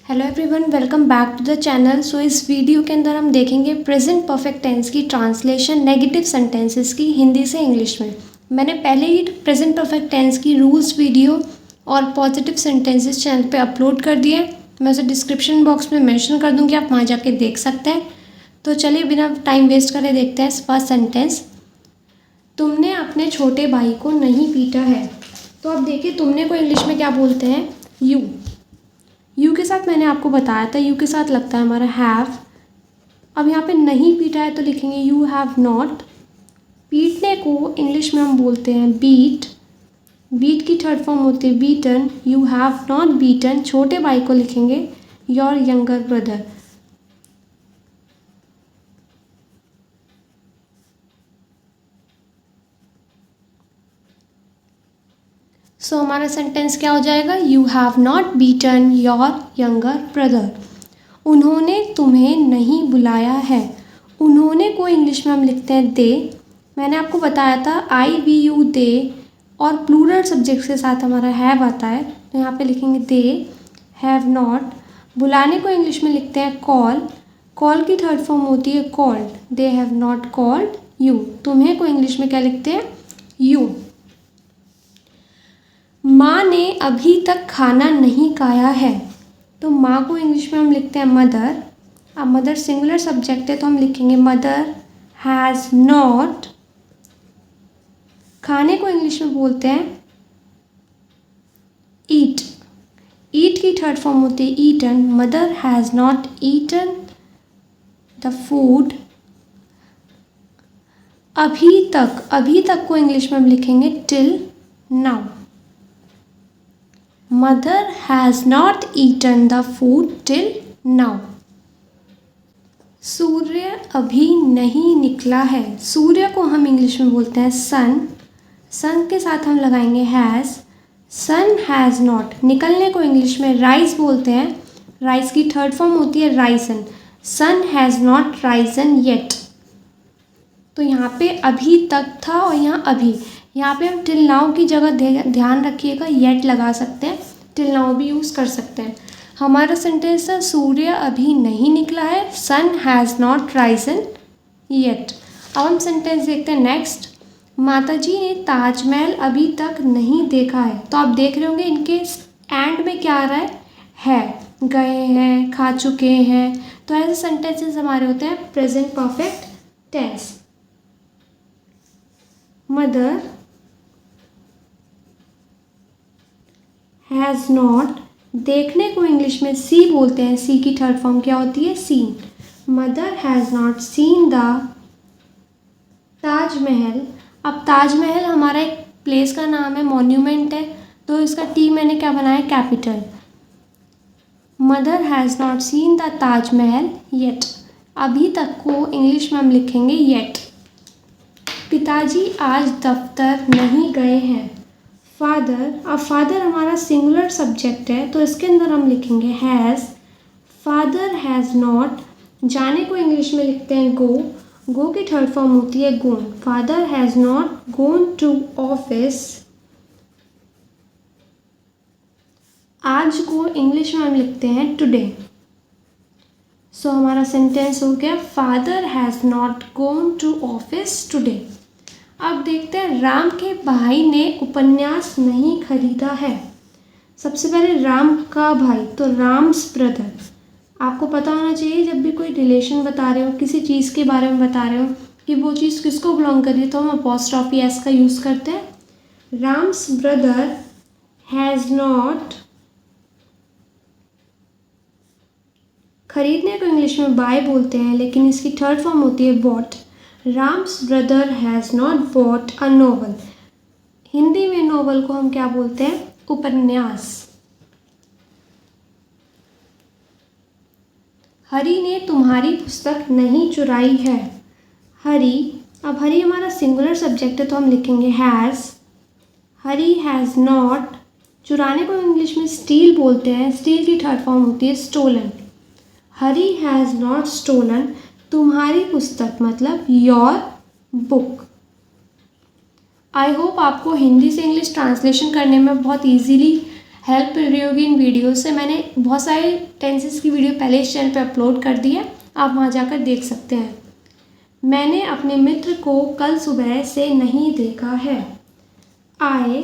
Hello everyone, welcome back to the channel. So इस video के अंदर हम देखेंगे प्रेजेंट परफेक्ट टेंस की ट्रांसलेशन नेगेटिव सेंटेंसेस की हिंदी से इंग्लिश में। मैंने पहले ही प्रेजेंट परफेक्ट टेंस की रूल्स वीडियो और पॉजिटिव सेंटेंसेस चैनल पे अपलोड कर दिए। मैं उसे डिस्क्रिप्शन बॉक्स में मेंशन कर दूँगी, आप वहाँ जाके देख सकते हैं। तो चलिए बिना टाइम वेस्ट करे देखते हैं फर्स्ट सेंटेंस। तुमने अपने छोटे भाई को नहीं पीटा है। तो अब देखिए, तुमने को इंग्लिश में क्या बोलते हैं? यू। यू के साथ मैंने आपको बताया था, यू के साथ लगता है हमारा हैव। अब यहाँ पे नहीं पीटा है तो लिखेंगे यू हैव नॉट। पीटने को इंग्लिश में हम बोलते हैं बीट। बीट की थर्ड फॉर्म होती है beaten. You have not beaten. छोटे भाई को लिखेंगे योर यंगर ब्रदर। सो हमारा सेंटेंस क्या हो जाएगा? You have not beaten your younger brother. उन्होंने तुम्हें नहीं बुलाया है। उन्होंने को इंग्लिश में हम लिखते हैं दे। मैंने आपको बताया था आई वी यू दे और प्लूरल सब्जेक्ट के साथ हमारा हैव आता है, तो यहाँ पे लिखेंगे दे हैव नॉट। बुलाने को इंग्लिश में लिखते हैं कॉल। कॉल की थर्ड फॉर्म होती है called. They have not called you. तुम्हें को इंग्लिश में क्या लिखते हैं? यू। माँ ने अभी तक खाना नहीं खाया है। तो माँ को इंग्लिश में हम लिखते हैं मदर। अब मदर सिंगुलर सब्जेक्ट है तो हम लिखेंगे मदर हैज़ नॉट। खाने को इंग्लिश में बोलते हैं ईट। ईट की थर्ड फॉर्म होती है eaten. Mother has not eaten the food. अभी तक को इंग्लिश में हम लिखेंगे till now. Mother has not eaten the food till now. सूर्य अभी नहीं निकला है। सूर्य को हम इंग्लिश में बोलते हैं सन। सन के साथ हम लगाएंगे हैज़। Sun has not. निकलने को इंग्लिश में राइज बोलते हैं। राइज की थर्ड फॉर्म होती है risen. Sun has not risen yet. तो यहाँ पे अभी तक था और यहाँ अभी। यहाँ पे हम टिल नाउ की जगह ध्यान रखिएगा, येट लगा सकते हैं, टिल नाउ भी यूज़ कर सकते हैं। हमारा सेंटेंस है सूर्य अभी नहीं निकला है। सन हैज़ नॉट राइजन येट। अब हम सेंटेंस देखते हैं नेक्स्ट। माताजी ने ताजमहल अभी तक नहीं देखा है। तो आप देख रहे होंगे इनके एंड में क्या आ रहा है गए हैं, खा चुके हैं। तो ऐसे सेंटेंसेस हमारे होते हैं present perfect tense. Mother has not. देखने को इंग्लिश में सी बोलते हैं। सी की थर्ड फॉर्म क्या होती है? Seen. Mother has not seen the Taj Mahal. अब ताजमहल हमारा एक प्लेस का नाम है, मॉन्यूमेंट है, तो इसका टी मैंने क्या बनाया? Capital. Mother has not seen the Taj Mahal yet. अभी तक को इंग्लिश में हम लिखेंगे येट। पिताजी आज दफ्तर नहीं गए हैं। फादर। अब फादर हमारा सिंगुलर सब्जेक्ट है तो इसके अंदर हम लिखेंगे हैज़। Father has not. जाने को इंग्लिश में लिखते हैं गो। गो की थर्ड फॉर्म होती है gone. Father has not gone to office. आज को इंग्लिश में हम लिखते हैं टुडे। सो हमारा सेंटेंस हो गया father has not gone to office today. अब देखते हैं राम के भाई ने उपन्यास नहीं खरीदा है। सबसे पहले राम का भाई तो राम्स ब्रदर। आपको पता होना चाहिए जब भी कोई रिलेशन बता रहे हो, किसी चीज़ के बारे में बता रहे हो कि वो चीज़ किसको बिलोंग कर रही है, तो हम अपॉस्ट्रॉफी एस का यूज़ करते हैं। Ram's brother has not. खरीदने को इंग्लिश में बाय बोलते हैं लेकिन इसकी थर्ड फॉर्म होती है bought. Ram's brother has not bought a novel. Hindi में नोवेल को हम क्या बोलते हैं? उपन्यास। हरी ने तुम्हारी पुस्तक नहीं चुराई है। हरी। अब हरी हमारा सिंगुलर सब्जेक्ट है तो हम लिखेंगे हैज़। Hari has not. चुराने को इंग्लिश में स्टील बोलते हैं। स्टील की थर्ड फॉर्म होती है stolen. Hari has not stolen तुम्हारी पुस्तक, मतलब योर बुक। आई होप आपको हिंदी से इंग्लिश ट्रांसलेशन करने में बहुत इजीली हेल्प रही होगी इन वीडियो से। मैंने बहुत सारे टेंसेस की वीडियो पहले इस चैनल पे अपलोड कर दी है, आप वहाँ जाकर देख सकते हैं। मैंने अपने मित्र को कल सुबह से नहीं देखा है। आई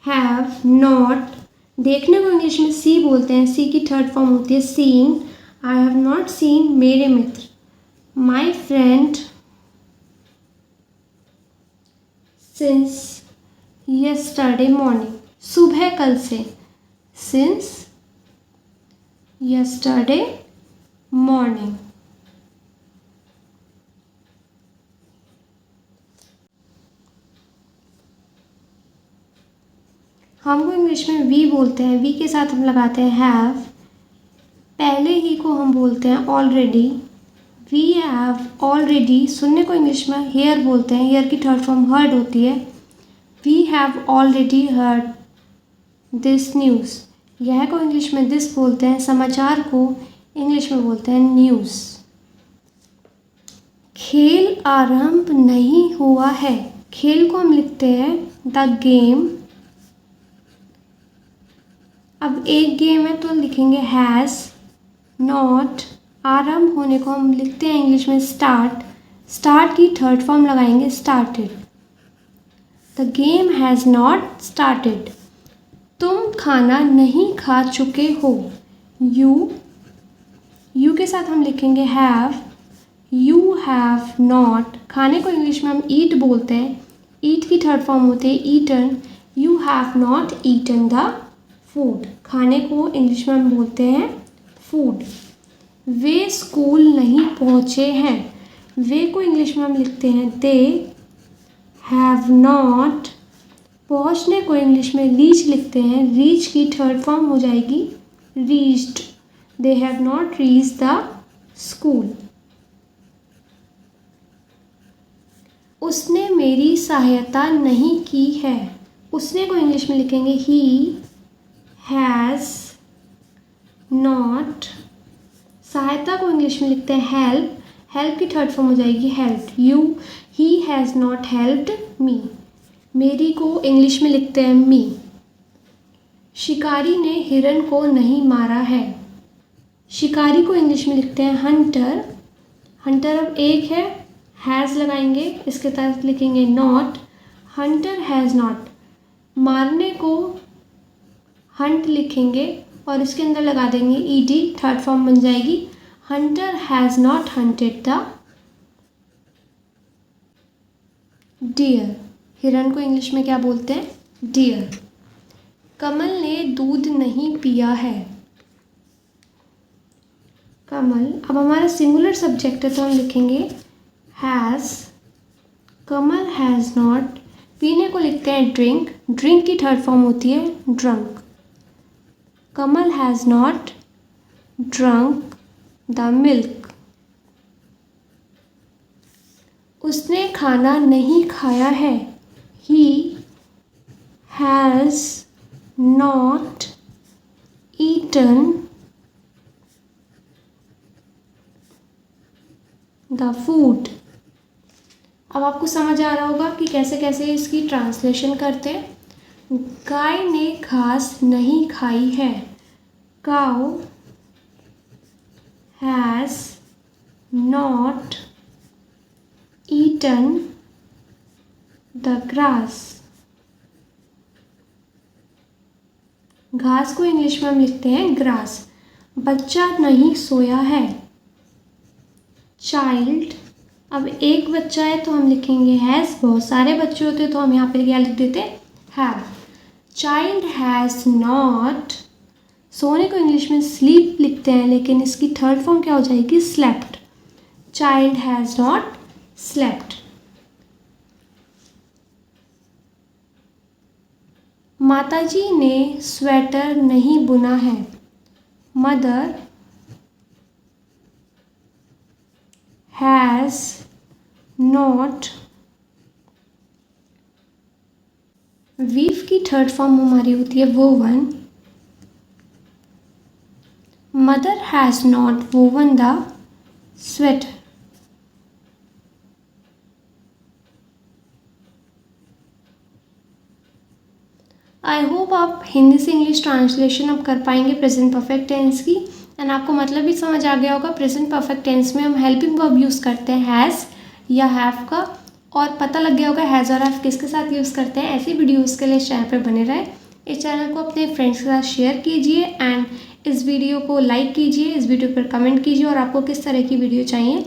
हैव नॉट, देखने को इंग्लिश में सी बोलते हैं, सी की थर्ड फॉर्म होती है seen. I have not seen मेरे मित्र। My friend since yesterday morning, सुबह कल से, सिंस यस्टरडे मॉर्निंग। हमको इंग्लिश में वी बोलते हैं, वी के साथ हम लगाते हैं हैव। पहले ही को हम बोलते हैं ऑलरेडी। वी हैव ऑलरेडी, सुनने को इंग्लिश में हेयर बोलते हैं, हेयर की थर्ड फॉर्म हर्ड होती है। We have already heard this news, यह को इंग्लिश में दिस बोलते हैं, समाचार को इंग्लिश में बोलते हैं न्यूज़। खेल आरंभ नहीं हुआ है, खेल को हम लिखते हैं द गेम। अब एक गेम है तो लिखेंगे हैज़ नॉट। आरंभ होने को हम लिखते हैं इंग्लिश में स्टार्ट, स्टार्ट की थर्ड फॉर्म लगाएंगे started. The game has not started. तुम खाना नहीं खा चुके हो, यू के साथ हम लिखेंगे हैव। यू हैव नॉट, खाने को इंग्लिश में हम ईट बोलते हैं, ईट की थर्ड फॉर्म होती है eaten. You have not eaten the food, खाने को इंग्लिश में हम बोलते हैं फूड। वे स्कूल नहीं पहुँचे हैं, वे को इंग्लिश में हम लिखते हैं दे हैव नॉट। पहुँचने को इंग्लिश में रीच लिखते हैं, रीच की थर्ड फॉर्म हो जाएगी reached. They have not reached the school. उसने मेरी सहायता नहीं की है, उसने को इंग्लिश में लिखेंगे ही हैज़ नॉट। सहायता को इंग्लिश में लिखते हैं हेल्प, हेल्प की थर्ड फॉर्म हो जाएगी help. He has not helped me, मेरी को इंग्लिश में लिखते हैं मी। शिकारी ने हिरन को नहीं मारा है, शिकारी को इंग्लिश में लिखते हैं हंटर। हंटर अब एक है, हैज़ लगाएंगे, इसके तहत लिखेंगे नॉट। हंटर हैज़ नॉट, मारने को हंट लिखेंगे और इसके अंदर लगा देंगे ईडी, थर्ड फॉर्म बन जाएगी hunter has not hunted the deer. हिरन को इंग्लिश में क्या बोलते हैं डियर। कमल ने दूध नहीं पिया है, कमल अब हमारा सिंगुलर सब्जेक्ट है तो हम लिखेंगे हैज़। कमल हैज़ नॉट, पीने को लिखते हैं ड्रिंक, ड्रिंक की थर्ड फॉर्म होती है drunk. Kamal has not drunk the milk. उसने खाना नहीं खाया है, he has not eaten the food. अब आपको समझ आ रहा होगा कि कैसे कैसे इसकी ट्रांसलेशन करते हैं। गाय ने घास नहीं खाई है, cow has not eaten the grass. घास को इंग्लिश में हम लिखते हैं ग्रास। बच्चा नहीं सोया है, चाइल्ड। अब एक बच्चा है तो हम लिखेंगे हैज़, बहुत सारे बच्चे होते तो हम यहाँ पे क्या लिख देते हैव। चाइल्ड हैज़ नॉट, सोने को इंग्लिश में स्लीप लिखते हैं लेकिन इसकी थर्ड फॉर्म क्या हो जाएगी slept. Child has not slept. माताजी ने स्वेटर नहीं बुना है, मदर हैज़ नॉट। वीव की थर्ड फॉर्म हमारी होती है woven. Mother has not woven the sweater. I hope आप हिंदी से इंग्लिश ट्रांसलेशन अब कर पाएंगे प्रेजेंट परफेक्ट टेंस की, एंड आपको मतलब भी समझ आ गया होगा। प्रेजेंट परफेक्ट टेंस में हम हेल्पिंग वर्ब यूज़ करते हैं हैज़ या हैव का, और पता लग गया होगा हैज़ और हैव किसके साथ यूज़ करते हैं। ऐसी वीडियोज़ के लिए इस चैनल पर बने रहें। इस चैनल को अपने फ्रेंड्स के साथ शेयर कीजिए एंड इस वीडियो को लाइक कीजिए, इस वीडियो पर कमेंट कीजिए और आपको किस तरह की वीडियो चाहिए।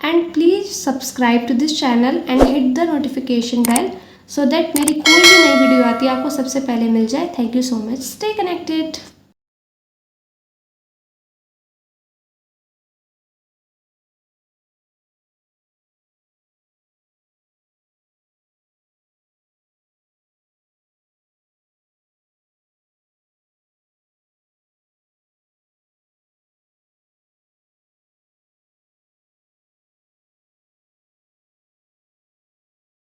And please subscribe to this channel and hit the notification bell so that मेरी कोई भी नई वीडियो आती है आपको सबसे पहले मिल जाए। Thank you so much. Stay connected.